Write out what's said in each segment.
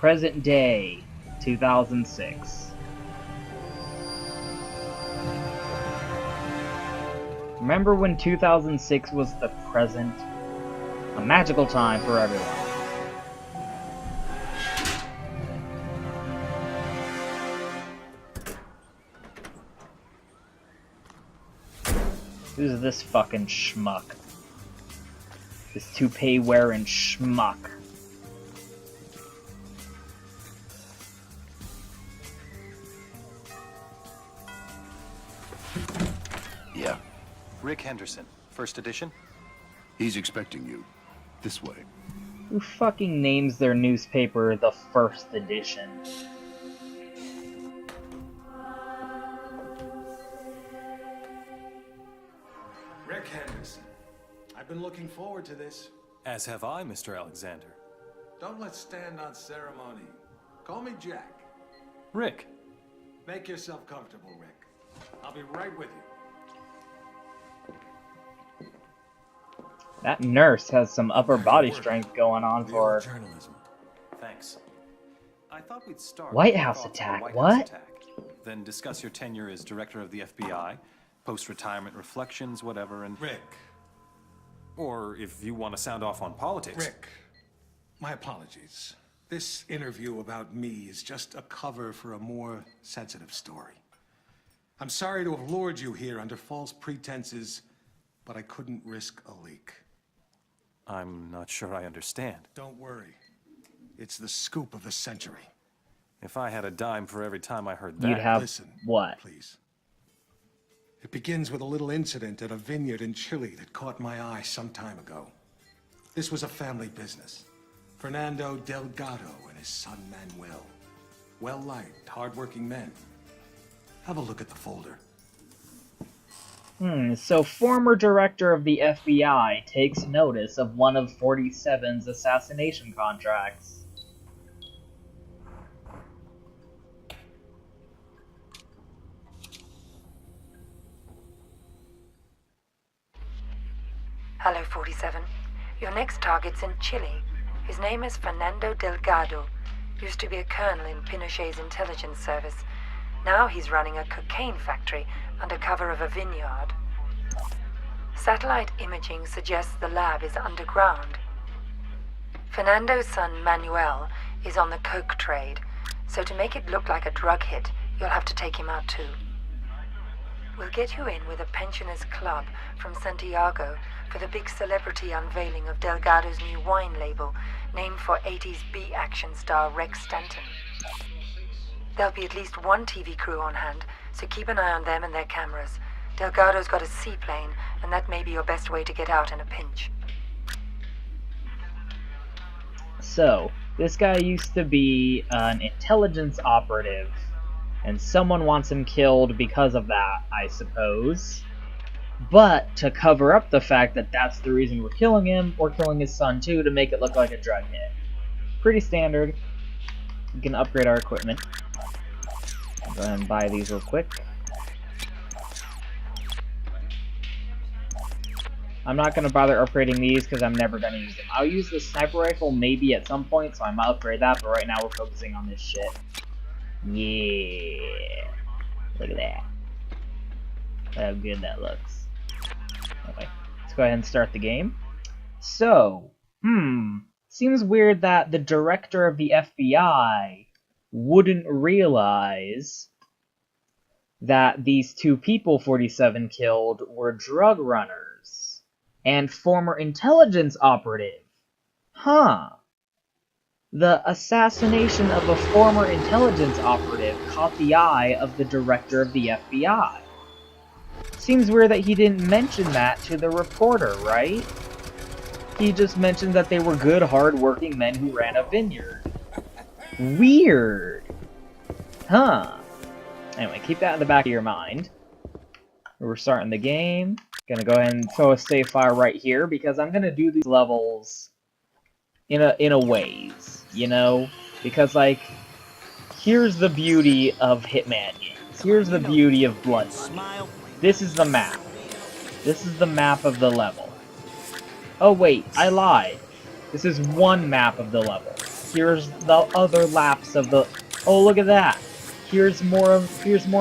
present day, 2006. Remember when 2006 was the present? A magical time for everyone. Who's this fucking schmuck? This toupee-wearing schmuck. Yeah. Rick Henderson, first edition? He's expecting you. This way. Who fucking names their newspaper the first edition? Rick Henderson. I've been looking forward to this. As have I, Mr. Alexander. Don't let's stand on ceremony. Call me Jack. Rick. Make yourself comfortable, Rick. I'll be right with you. That nurse has some upper body strength going on for her. Journalism. Thanks. I thought we'd start White with House thoughts on attack, the White what? House attack. Then discuss your tenure as director of the FBI, post-retirement reflections, whatever, and... Rick. Or if you want to sound off on politics. Rick. My apologies. This interview about me is just a cover for a more sensitive story. I'm sorry to have lured you here under false pretenses, but I couldn't risk a leak. I'm not sure I understand. Don't worry. It's the scoop of the century. If I had a dime for every time I heard that... You'd have Listen, what? please. It begins with a little incident at a vineyard in Chile that caught my eye some time ago. This was a family business. Fernando Delgado and his son Manuel. Well-liked, hard-working men. Have a look at the folder. So former director of the FBI takes notice of one of 47's assassination contracts. Hello, 47. Your next target's in Chile. His name is Fernando Delgado. Used to be a colonel in Pinochet's intelligence service. Now he's running a cocaine factory under cover of a vineyard. Satellite imaging suggests the lab is underground. Fernando's son Manuel is on the coke trade, so to make it look like a drug hit, you'll have to take him out too. We'll get you in with a pensioners club from Santiago for the big celebrity unveiling of Delgado's new wine label, named for 80s B-action star Rex Stanton. There'll be at least one TV crew on hand, so keep an eye on them and their cameras. Delgado's got a seaplane, and that may be your best way to get out in a pinch. So, this guy used to be an intelligence operative, and someone wants him killed because of that, I suppose. But, to cover up the fact that that's the reason we're killing him, we're killing his son too to make it look like a drug hit. Pretty standard. We can upgrade our equipment. Go ahead and buy these real quick. I'm not going to bother upgrading these because I'm never going to use them. I'll use the sniper rifle maybe at some point, so I might upgrade that, but right now we're focusing on this shit. Yeah. Look at that. How good that looks. Okay, let's go ahead and start the game. So, seems weird that the director of the FBI wouldn't realize that these two people 47 killed were drug runners and former intelligence operative. Huh. The assassination of a former intelligence operative caught the eye of the director of the FBI. Seems weird that he didn't mention that to the reporter, right? He just mentioned that they were good, hard-working men who ran a vineyard. Weird. Huh. Anyway, keep that in the back of your mind. We're starting the game. Gonna go ahead and throw a save file right here, because I'm gonna do these levels in a ways, you know? Because, like, here's the beauty of Hitman games. Here's the beauty of Blood Money. This is the map. This is the map of the level. Oh wait, I lied. This is one map of the level. Here's the other laps of the... Oh, look at that! Here's more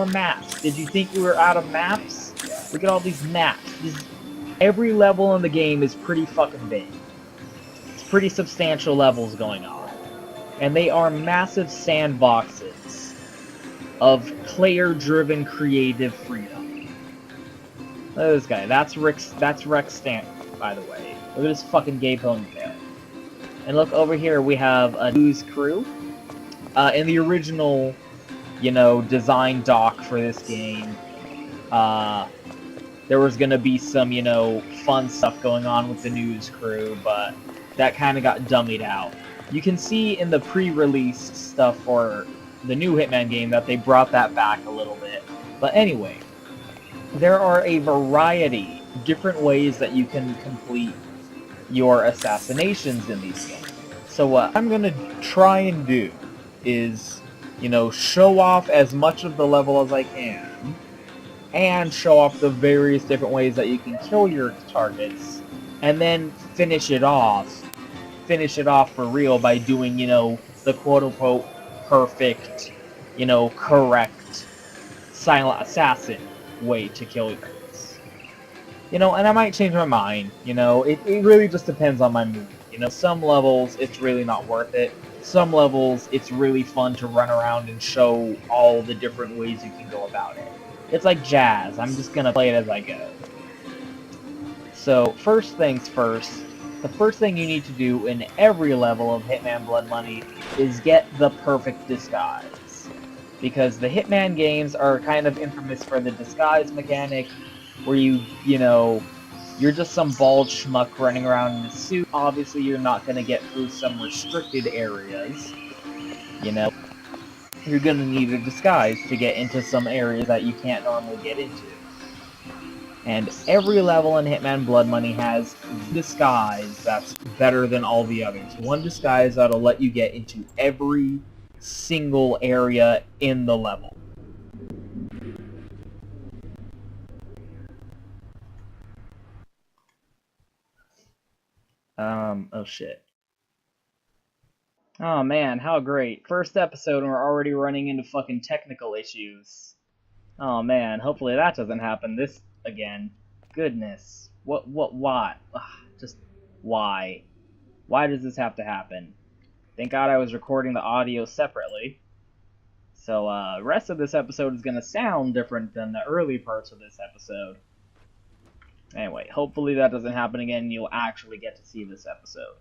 maps. Did you think we were out of maps? Look at all these maps. Every level in the game is pretty fucking big. It's pretty substantial levels going on. And they are massive sandboxes of player-driven creative freedom. Look at this guy. That's Rex Stanton, by the way. Look at his fucking gay ponytail. And look, over here we have a news crew. In the original, you know, design doc for this game, there was gonna be some, you know, fun stuff going on with the news crew, but that kind of got dummied out. You can see in the pre-release stuff for the new Hitman game that they brought that back a little bit. But anyway, there are a variety of different ways that you can complete your assassinations in these games. So what I'm gonna try and do is, you know, show off as much of the level as I can, and show off the various different ways that you can kill your targets, and then finish it off for real by doing, you know, the quote-unquote perfect, you know, correct silent assassin way to kill your targets. You know, and I might change my mind, you know, it really just depends on my mood. You know, some levels, it's really not worth it. Some levels, it's really fun to run around and show all the different ways you can go about it. It's like jazz, I'm just gonna play it as I go. So, first things first, the first thing you need to do in every level of Hitman Blood Money is get the perfect disguise. Because the Hitman games are kind of infamous for the disguise mechanic, where you know, you're just some bald schmuck running around in a suit. Obviously, you're not going to get through some restricted areas, you know. You're going to need a disguise to get into some areas that you can't normally get into. And every level in Hitman Blood Money has a disguise that's better than all the others. One disguise that'll let you get into every single area in the level. Oh shit. Oh man, how great. First episode and we're already running into fucking technical issues. Oh man, hopefully that doesn't happen this again. Goodness. Why? Ugh, just, why? Why does this have to happen? Thank God I was recording the audio separately. So, the rest of this episode is gonna sound different than the early parts of this episode. Anyway, hopefully that doesn't happen again and you'll actually get to see this episode.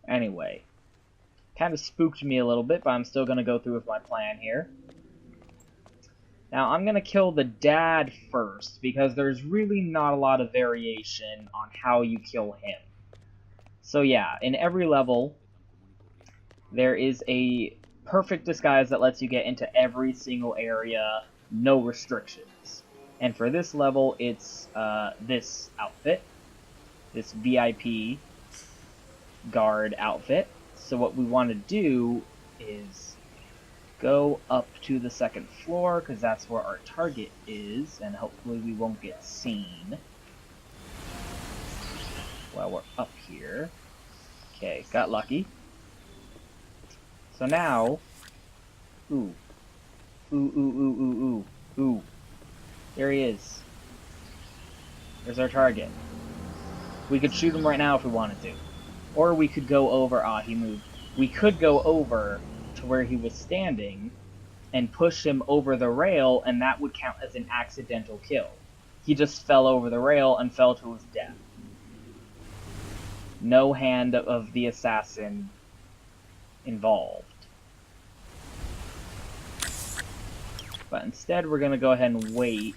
Anyway, kind of spooked me a little bit, but I'm still going to go through with my plan here. Now, I'm going to kill the dad first, because there's really not a lot of variation on how you kill him. So yeah, in every level, there is a perfect disguise that lets you get into every single area, no restrictions. And for this level, it's this outfit, this VIP guard outfit. So what we want to do is go up to the second floor, because that's where our target is, and hopefully we won't get seen while we're up here. Okay, got lucky. So now, ooh, there he is. There's our target. We could shoot him right now if we wanted to. Or we could go over, he moved. We could go over to where he was standing and push him over the rail, and that would count as an accidental kill. He just fell over the rail and fell to his death. No hand of the assassin involved. But instead, we're going to go ahead and wait.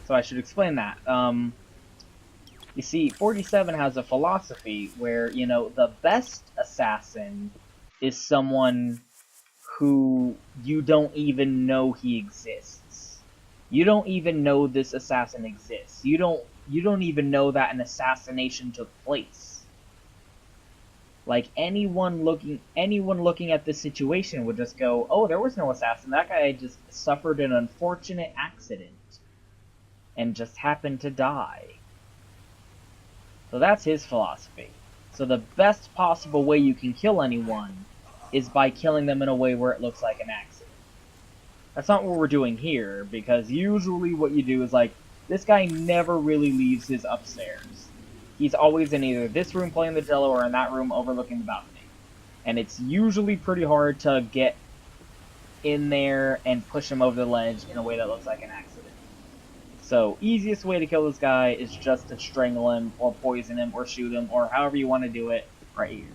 So I should explain that. You see, 47 has a philosophy where, you know, the best assassin is someone who you don't even know he exists. You don't even know this assassin exists. You don't even know that an assassination took place. Like, anyone looking at this situation would just go, oh, there was no assassin. That guy just suffered an unfortunate accident and just happened to die. So that's his philosophy. So the best possible way you can kill anyone is by killing them in a way where it looks like an accident. That's not what we're doing here, because usually what you do is like, this guy never really leaves his upstairs. He's always in either this room playing the cello or in that room overlooking the balcony. And it's usually pretty hard to get in there and push him over the ledge in a way that looks like an accident. So, easiest way to kill this guy is just to strangle him, or poison him, or shoot him, or however you want to do it, right here.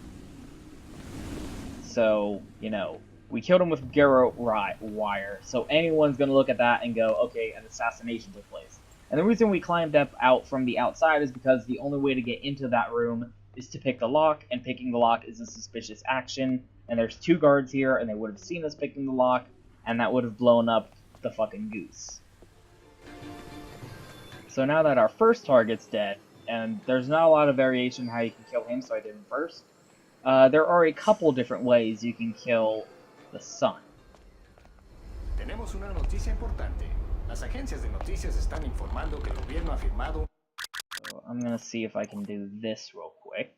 So, you know, we killed him with Garrote wire, so anyone's going to look at that and go, okay, an assassination took place. And the reason we climbed up out from the outside is because the only way to get into that room is to pick the lock, and picking the lock is a suspicious action, and there's 2 guards here, and they would have seen us picking the lock, and that would have blown up the fucking goose. So now that our first target's dead, and there's not a lot of variation in how you can kill him, so I did him first, there are a couple different ways you can kill the sun. Tenemos una noticia importante. Las agencias de noticias están informando que el gobierno ha firmado. So I'm gonna see if I can do this real quick.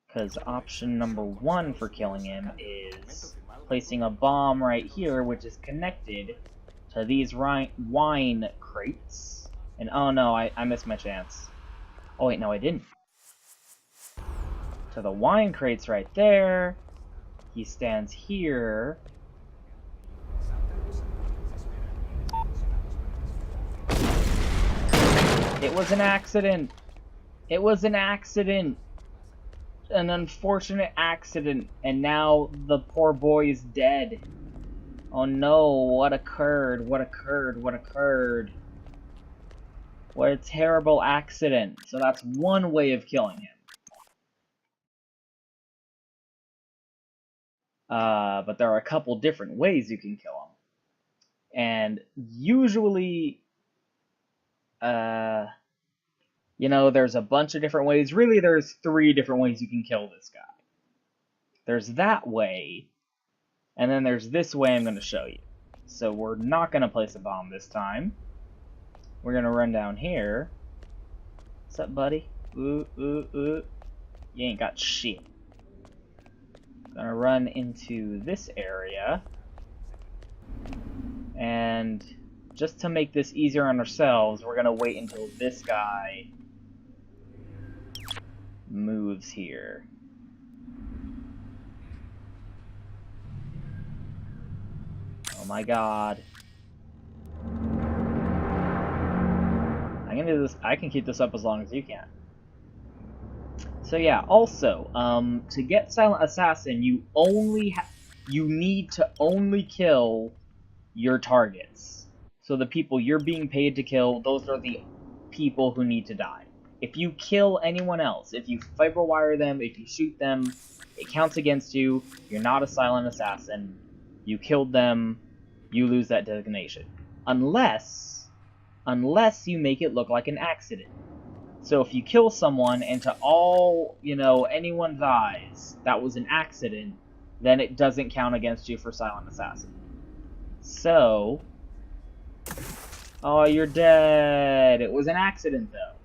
Because option number 1 for killing him is placing a bomb right here, which is connected to these wine crates. And oh no, I missed my chance. Oh wait, no I didn't. To the wine crates right there. He stands here. It was an accident. It was an accident. An unfortunate accident. And now the poor boy is dead. Oh no, what occurred? What occurred? What occurred? What a terrible accident. So that's one way of killing him. But there are a couple different ways you can kill him. And usually, you know, there's a bunch of different ways. Really, there's 3 different ways you can kill this guy. There's that way, and then there's this way I'm going to show you. So we're not going to place a bomb this time. We're going to run down here. What's up, buddy? Ooh. You ain't got shit. Gonna run into this area. And just to make this easier on ourselves, we're gonna wait until this guy moves here. Oh my god. I'm gonna do this. I can keep this up as long as you can. So yeah, also, to get Silent Assassin, you need to only kill your targets. So the people you're being paid to kill, those are the people who need to die. If you kill anyone else, if you fiber wire them, if you shoot them, it counts against you. You're not a Silent Assassin. You killed them, you lose that designation. Unless you make it look like an accident. So if you kill someone and to all, you know, anyone dies, that was an accident, then it doesn't count against you for Silent Assassin. So, oh, you're dead. It was an accident, though.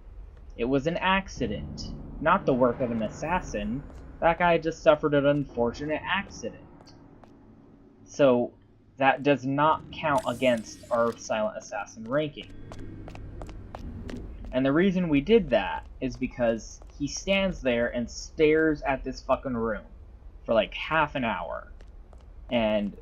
It was an accident, not the work of an assassin. That guy just suffered an unfortunate accident. So, that does not count against our Silent Assassin ranking. And the reason we did that is because he stands there and stares at this fucking room for like half an hour. And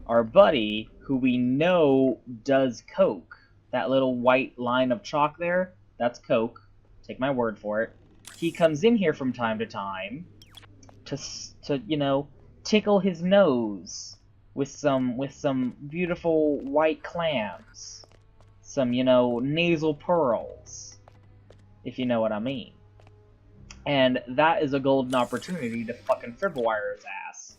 our buddy, who we know does coke, that little white line of chalk there, that's coke. Take my word for it. He comes in here from time to time to you know, tickle his nose with some beautiful white clams. Some, you know, nasal pearls, if you know what I mean. And that is a golden opportunity to fucking tripwire his ass.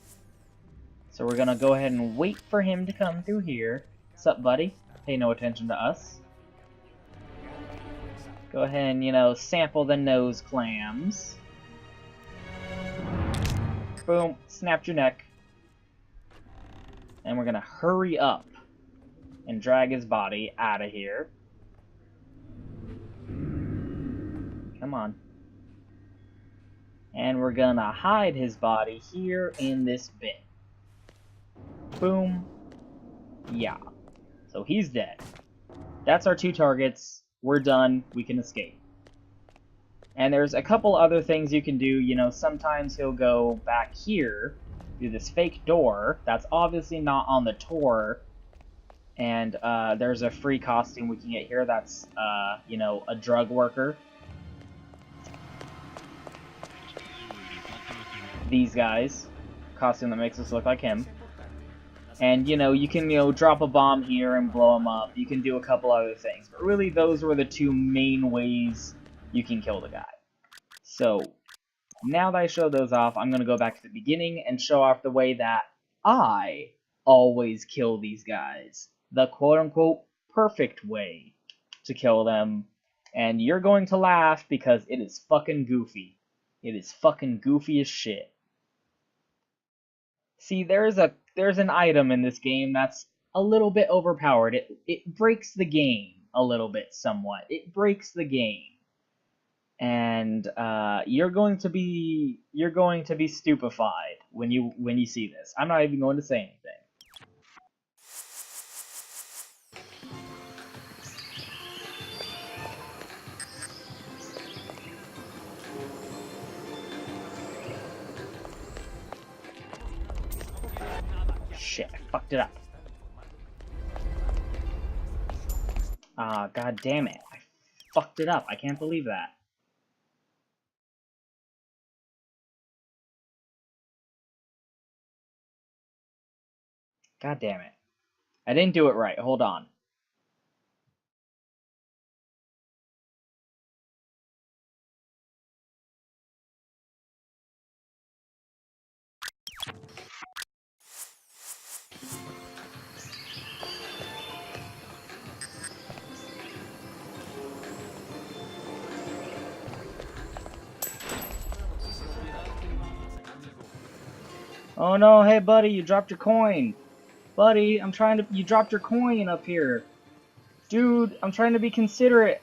So we're gonna go ahead and wait for him to come through here. What's up, buddy? Pay no attention to us. Go ahead and, you know, sample the nose clams. Boom, snapped your neck. And we're gonna hurry up and drag his body out of here. Come on. And we're gonna hide his body here in this bit. Boom. Yeah. So he's dead. That's our 2 targets. We're done. We can escape. And there's a couple other things you can do. You know, sometimes he'll go back here through this fake door. That's obviously not on the tour. And there's a free costume we can get here. That's, you know, a drug worker. These guys. Costume that makes us look like him. And, you know, you can, you know, drop a bomb here and blow him up. You can do a couple other things. But really, those were the 2 main ways you can kill the guy. So, now that I showed those off, I'm going to go back to the beginning and show off the way that I always kill these guys. The quote-unquote perfect way to kill them. And you're going to laugh because it is fucking goofy. It is fucking goofy as shit. See, there's an item in this game that's a little bit overpowered. It breaks the game a little bit, somewhat. It breaks the game. And you're going to be stupefied when you see this. I'm not even going to say anything. Shit, I fucked it up. Ah, god damn it. I fucked it up. I can't believe that. God damn it. I didn't do it right. Hold on. Oh no, hey buddy, you dropped your coin. Buddy, you dropped your coin up here. Dude, I'm trying to be considerate.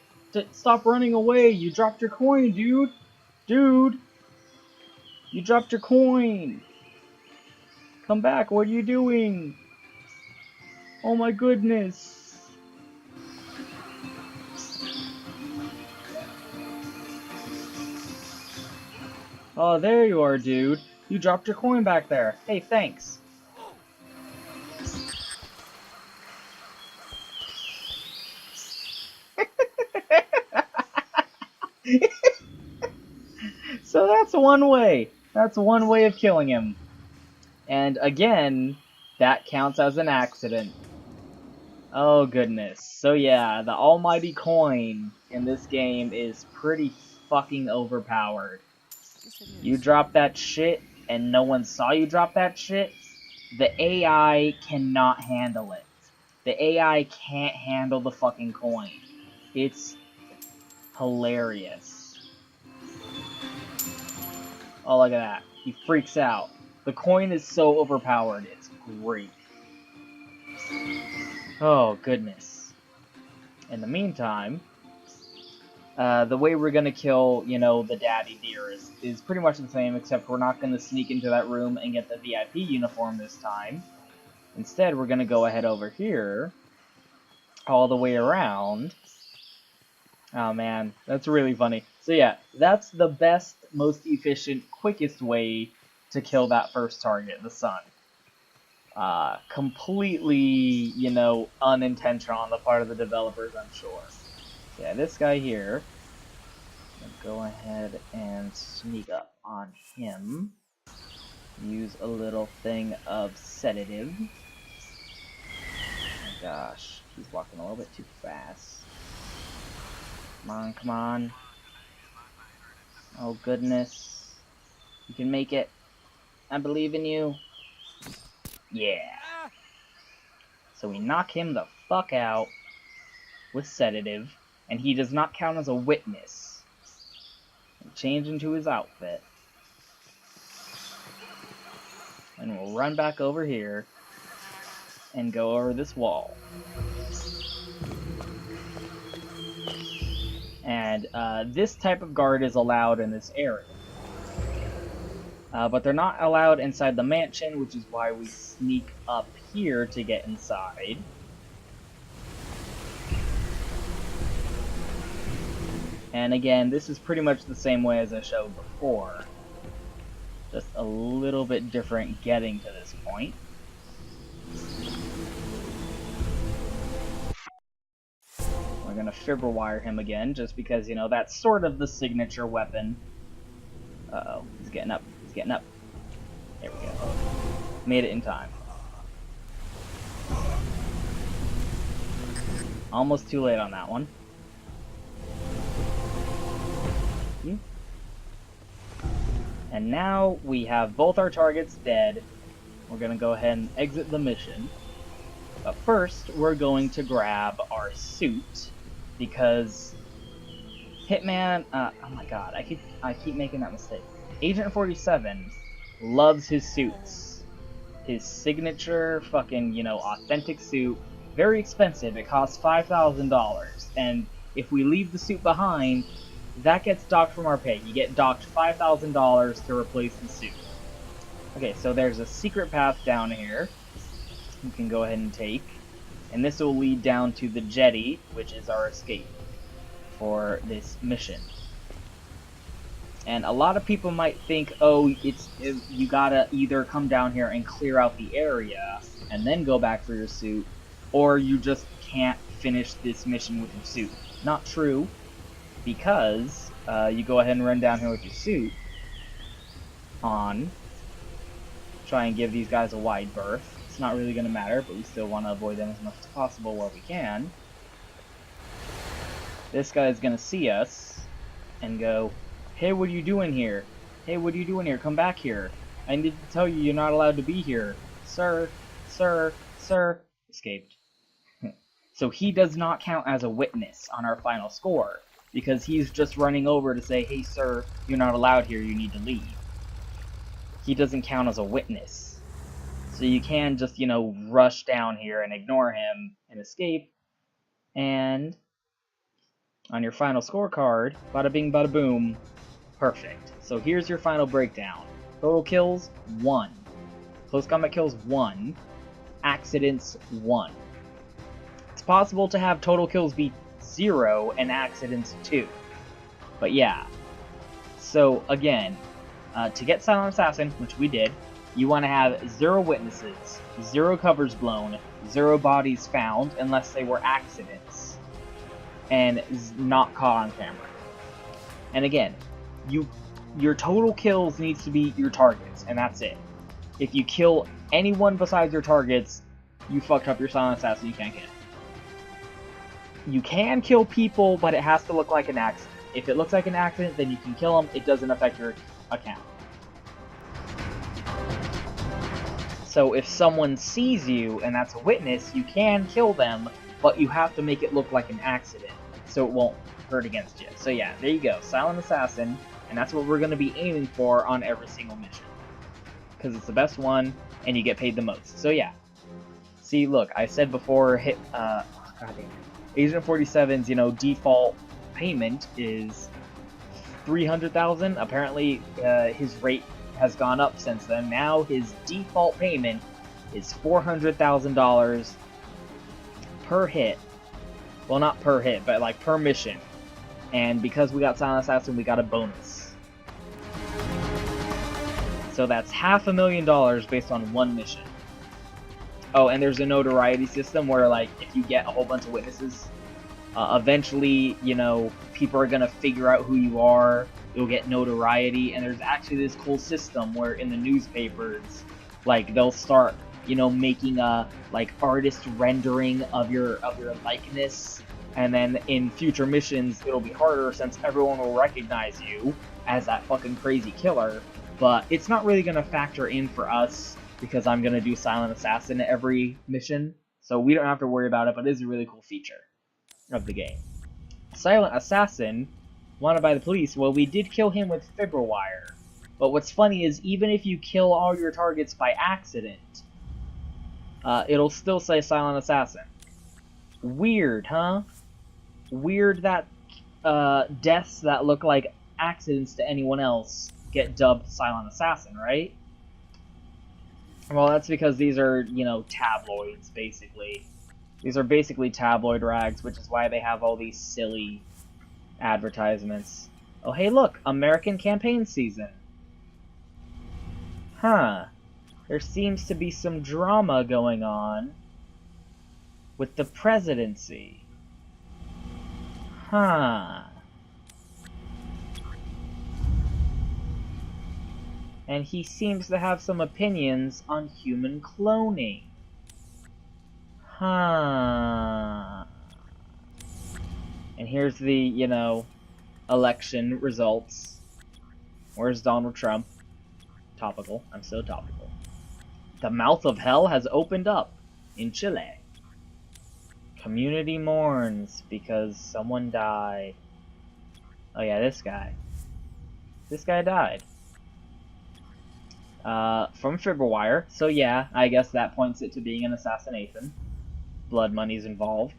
Stop running away. You dropped your coin, dude. Dude. You dropped your coin. Come back, what are you doing? Oh my goodness. Oh, there you are, dude. You dropped your coin back there. Hey, thanks. So that's one way. That's one way of killing him. And again, that counts as an accident. Oh goodness. So yeah, the almighty coin in this game is pretty fucking overpowered. You drop that shit and no one saw you drop that shit, the AI cannot handle it. The AI can't handle the fucking coin. It's hilarious. Oh, look at that. He freaks out. The coin is so overpowered, it's great. Oh, goodness. In the meantime, the way we're gonna kill, you know, the daddy deer is pretty much the same, except we're not gonna sneak into that room and get the VIP uniform this time. Instead, we're gonna go ahead over here, all the way around. Oh man, that's really funny. So yeah, that's the best, most efficient, quickest way to kill that first target, the sun. Completely, you know, unintentional on the part of the developers, I'm sure. Yeah, this guy here, go ahead and sneak up on him. Use a little thing of sedative. Oh my gosh, he's walking a little bit too fast. Come on, come on. Oh goodness. You can make it. I believe in you. Yeah. So we knock him the fuck out with sedative, and he does not count as a witness. Change into his outfit. And we'll run back over here and go over this wall. And this type of guard is allowed in this area. But they're not allowed inside the mansion, which is why we sneak up here to get inside. And again, this is pretty much the same way as I showed before. Just a little bit different getting to this point. We're gonna fiber wire him again, just because, you know, that's sort of the signature weapon. Uh-oh, he's getting up, he's getting up. There we go. Made it in time. Almost too late on that one. And now we have both our targets dead. We're gonna go ahead and exit the mission. But first, we're going to grab our suit, because Hitman, oh my god, I keep making that mistake. Agent 47 loves his suits. His signature fucking, you know, authentic suit. Very expensive, it costs $5,000. And if we leave the suit behind, that gets docked from our pay. You get docked $5,000 to replace the suit. Okay, so there's a secret path down here you can go ahead and take. And this will lead down to the jetty, which is our escape for this mission. And a lot of people might think, oh, you gotta either come down here and clear out the area and then go back for your suit, or you just can't finish this mission with your suit. Not true, because you go ahead and run down here with your suit on. Try and give these guys a wide berth. It's not really going to matter, but we still want to avoid them as much as possible where we can. This guy's going to see us and go, hey, what are you doing here? Hey, what are you doing here? Come back here. I need to tell you you're not allowed to be here. Sir, sir, sir. Escaped. So he does not count as a witness on our final score, because he's just running over to say, hey, sir, you're not allowed here, you need to leave. He doesn't count as a witness. So you can just, you know, rush down here and ignore him and escape. And on your final scorecard, bada bing, bada boom, perfect. So here's your final breakdown. Total kills, 1. Close combat kills, 1. Accidents, 1. It's possible to have total kills be 0 and accidents 2. But yeah. So again, to get Silent Assassin, which we did, you want to have 0 witnesses, 0 covers blown, 0 bodies found unless they were accidents, and not caught on camera. And again, your total kills needs to be your targets, and that's it. If you kill anyone besides your targets, you fucked up your Silent Assassin, you can't get it. You can kill people, but it has to look like an accident. If it looks like an accident, then you can kill them. It doesn't affect your account. So if someone sees you and that's a witness, you can kill them, but you have to make it look like an accident, so it won't hurt against you. So yeah, there you go, Silent Assassin, and that's what we're going to be aiming for on every single mission. Because it's the best one, and you get paid the most. So yeah. See, look, I said before, Agent 47's, you know, default payment is $300,000. Apparently, his rate has gone up since then. Now his default payment is $400,000 per hit. Well, not per hit, but like per mission. And because we got Silent Assassin, we got a bonus. So that's $500,000 based on one mission. Oh, and there's a notoriety system where, like, if you get a whole bunch of witnesses, eventually, you know, people are gonna figure out who you are. You'll get notoriety, and there's actually this cool system where in the newspapers, like, they'll start, you know, making a like artist rendering of your likeness, and then in future missions it'll be harder since everyone will recognize you as that fucking crazy killer. But it's not really gonna factor in for us because I'm gonna do Silent Assassin every mission, so we don't have to worry about it. But it is a really cool feature of the game. Silent Assassin, wanted by the police. Well, we did kill him with fiber wire. But what's funny is even if you kill all your targets by accident, it'll still say Silent Assassin. Weird, huh? Weird that deaths that look like accidents to anyone else get dubbed Silent Assassin, right? Well, that's because these are, you know, tabloids, basically. These are basically tabloid rags, which is why they have all these silly advertisements. Oh, hey, look! American campaign season! Huh. There seems to be some drama going on with the presidency. Huh. And he seems to have some opinions on human cloning. Huh. And here's the, you know, election results. Where's Donald Trump? Topical. I'm so topical. The mouth of hell has opened up in Chile. Community mourns because someone died. Oh yeah, this guy. This guy died. From Fibberwire. So yeah, I guess that points it to being an assassination. Blood money's involved.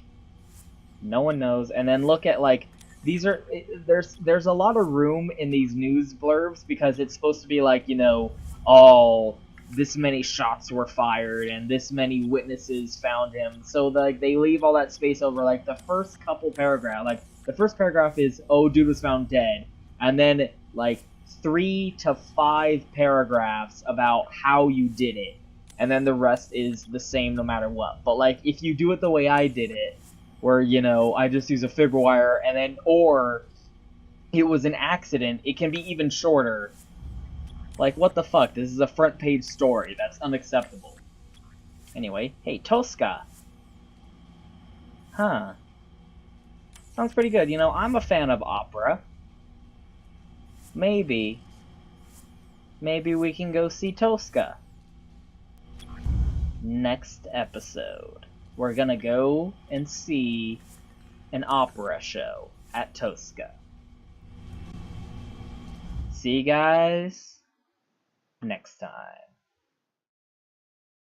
No one knows. And then look at, like, these are, there's a lot of room in these news blurbs because it's supposed to be like, you know, oh, this many shots were fired and this many witnesses found him. So like they leave all that space over like the first couple paragraphs. Like the first paragraph is, oh, dude was found dead, and then like 3 to 5 paragraphs about how you did it, and then the rest is the same no matter what. But like if you do it the way I did it, where, you know, I just use a Fibberwire and then, or it was an accident, it can be even shorter. Like, what the fuck? This is a front page story. That's unacceptable. Anyway, hey, Tosca. Huh. Sounds pretty good. You know, I'm a fan of opera. Maybe we can go see Tosca. Next episode, we're gonna go and see an opera show at Tosca. See you guys next time.